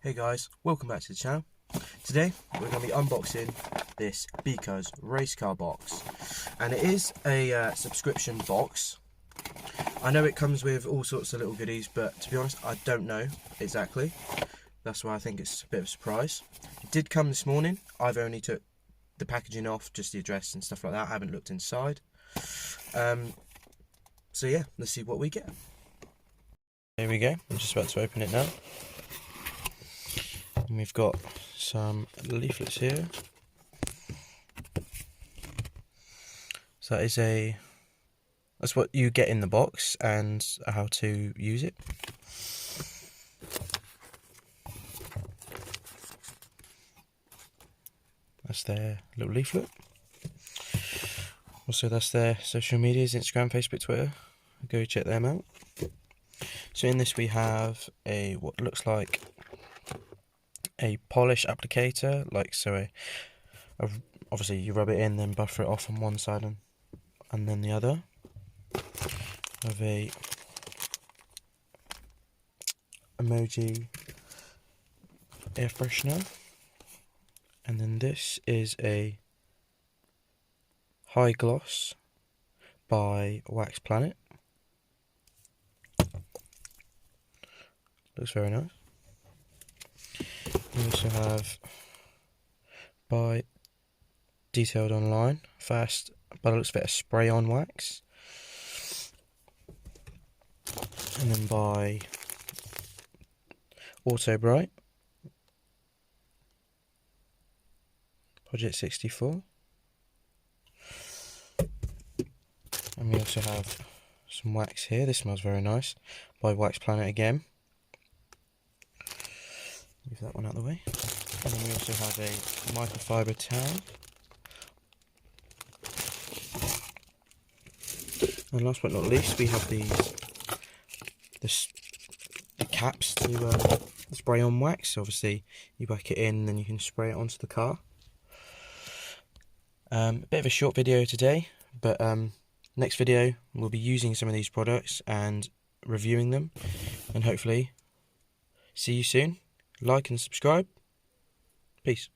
Hey guys, welcome back to the channel. Today we're going to be unboxing this Biko's race car box, and it is a subscription box. I know it comes with all sorts of little goodies, but to be honest I don't know exactly. That's why I think it's a bit of a surprise. It did come this morning. I've only took the packaging off, just the address and stuff like that. I haven't looked inside. So yeah, let's see what we get. Here we go, I'm just about to open it now. And we've got some leaflets here. So that's what you get in the box and how to use it. That's their little leaflet. Also, that's their social medias, Instagram, Facebook, Twitter. Go check them out. So in this we have what looks like a polish applicator, like so. Obviously you rub it in, then buffer it off on one side and then the other. Of a emoji air freshener, and then this is a high gloss by Wax Planet. Looks very nice. We also have by Detailed Online, fast, but it looks a bit of spray on wax. And then by Auto Bright, Project 64. And we also have some wax here. This smells very nice, by Wax Planet again. Move that one out of the way. And then we also have a microfiber towel. And last but not least, we have the caps to spray on wax. Obviously, you whack it in, then you can spray it onto the car. A bit of a short video today, but next video we'll be using some of these products and reviewing them, and hopefully see you soon. Like and subscribe. Peace.